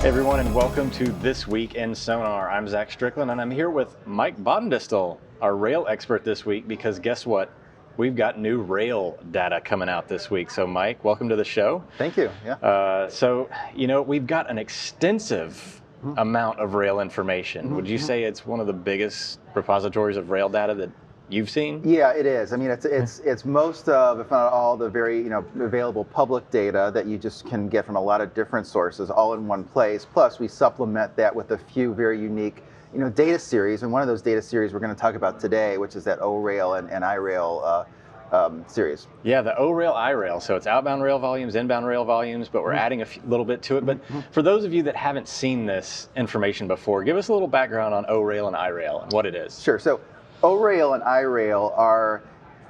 Hey everyone, and welcome to This Week in Sonar. I'm Zach Strickland, and I'm here with Mike Baudendistel, our rail expert this week, because guess what? We've got new rail data coming out this week. So Mike, welcome to the show. Thank you. Yeah. We've got an extensive amount of rail information. Would you say it's one of the biggest repositories of rail data that you've seen? Yeah, it is. I mean, it's most of, if not all, the very available public data that you just can get from a lot of different sources, all in one place. Plus, we supplement that with a few very unique, data series. And one of those data series we're going to talk about today, which is that O-Rail and I-Rail series. Yeah, the O-Rail, I-Rail. So it's outbound rail volumes, inbound rail volumes, but we're adding a little bit to it. But for those of you that haven't seen this information before, give us a little background on O-Rail and I-Rail and what it is. Sure. So O-Rail and I-Rail are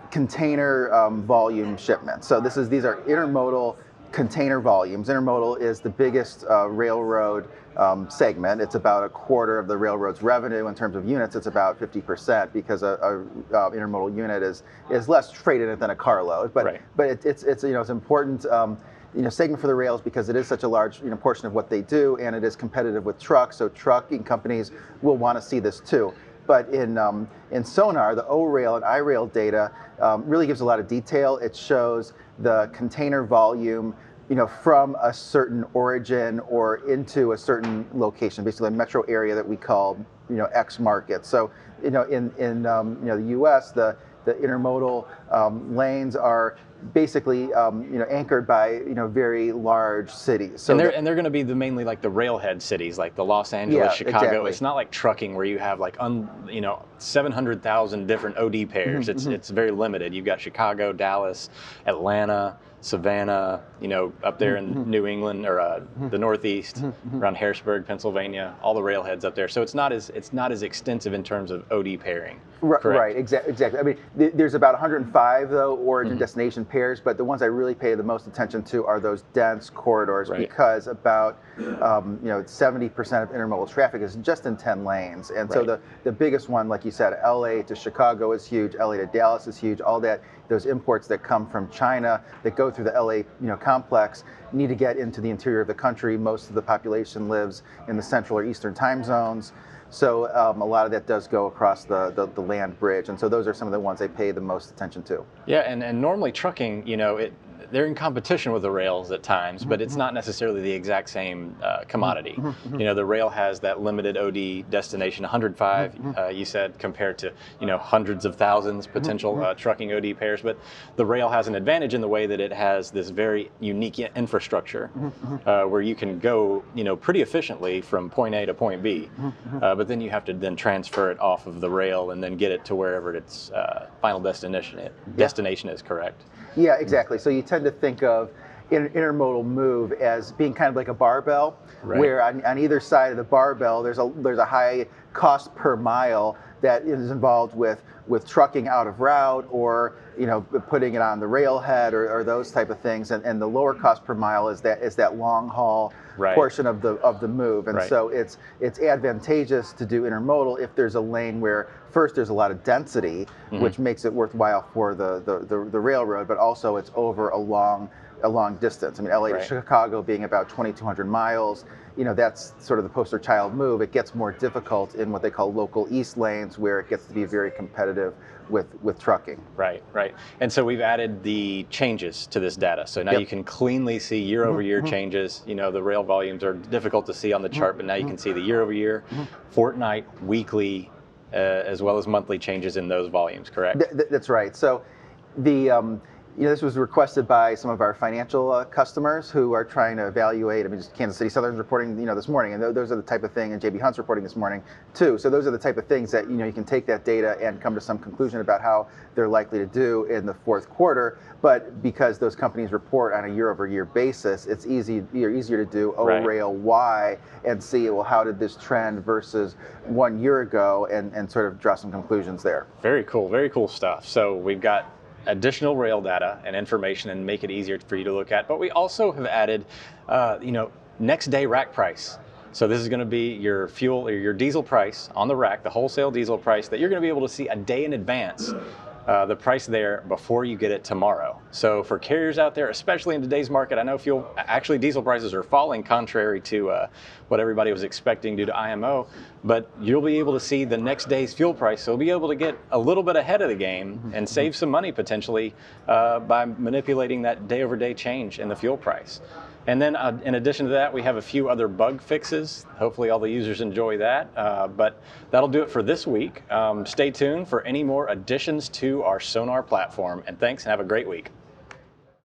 container volume shipments. So these are intermodal container volumes. Intermodal is the biggest railroad segment. It's about a quarter of the railroad's revenue. In terms of units, it's about 50% because a intermodal unit is less freight in it than a carload. But it's an important segment for the rails because it is such a large portion of what they do, and it is competitive with trucks. So trucking companies will want to see this too. But in SONAR, the O-Rail and I-Rail data really gives a lot of detail. It shows the container volume, from a certain origin or into a certain location, basically a metro area that we call, X market. So, in the U.S., the intermodal lanes are basically anchored by very large cities. So and they're going to be mainly like the railhead cities, like the Los Angeles, Chicago. Exactly. It's not like trucking where you have like 700,000 different OD pairs. It's very limited. You've got Chicago, Dallas, Atlanta, Savannah, up there in New England or the Northeast, around Harrisburg, Pennsylvania, all the railheads up there. So it's not as extensive in terms of OD pairing. Right, exactly. I mean, there's about 105 though origin destination pairs, but the ones I really pay the most attention to are those dense corridors because about 70% of intermodal traffic is just in 10 lanes, and so the biggest one, like you said, LA to Chicago is huge, LA to Dallas is huge. All that, those imports that come from China that go through the LA complex need to get into the interior of the country. Most of the population lives in the central or eastern time zones. So a lot of that does go across the land bridge, and so those are some of the ones I pay the most attention to. Yeah, and normally trucking, they're in competition with the rails at times, but it's not necessarily the exact same commodity. The rail has that limited OD destination, 105, you said, compared to hundreds of thousands potential trucking OD pairs. But the rail has an advantage in the way that it has this very unique infrastructure where you can go pretty efficiently from point A to point B, but then you have to then transfer it off of the rail and then get it to wherever its final destination is. Correct? Yeah, exactly. So you tend to think of intermodal move as being kind of like a barbell, where on either side of the barbell there's a high cost per mile that is involved with trucking out of route or putting it on the railhead or those type of things, and the lower cost per mile is that long haul portion of the move, and so it's advantageous to do intermodal if there's a lane where first there's a lot of density, which makes it worthwhile for the railroad, but also it's over a long distance. I mean, LA to Chicago being about 2,200 miles, that's sort of the poster child move. It gets more difficult in what they call local east lanes, where it gets to be very competitive with trucking. Right. And so we've added the changes to this data. So now you can cleanly see year over year changes. The rail volumes are difficult to see on the chart, but now you can see the year over year, fortnight, weekly, as well as monthly changes in those volumes, correct? That's right. So this was requested by some of our financial customers who are trying to evaluate. I mean, just Kansas City Southern's reporting, this morning, and those are the type of thing, and JB Hunt's reporting this morning too. So those are the type of things that you can take that data and come to some conclusion about how they're likely to do in the fourth quarter. But because those companies report on a year-over-year basis, it's easier to do O-Rail Y and see, well, how did this trend versus 1 year ago, and sort of draw some conclusions there. Very cool stuff. So we've got additional rail data and information and make it easier for you to look at. But we also have added, next day rack price. So this is going to be your fuel or your diesel price on the rack, the wholesale diesel price that you're going to be able to see a day in advance the price there before you get it tomorrow. So for carriers out there, especially in today's market, I know diesel prices are falling contrary to what everybody was expecting due to IMO, but you'll be able to see the next day's fuel price. So you'll be able to get a little bit ahead of the game and save some money potentially by manipulating that day-over-day change in the fuel price. And then in addition to that, we have a few other bug fixes. Hopefully all the users enjoy that, but that'll do it for this week. Stay tuned for any more additions to our SONAR platform, and thanks and have a great week.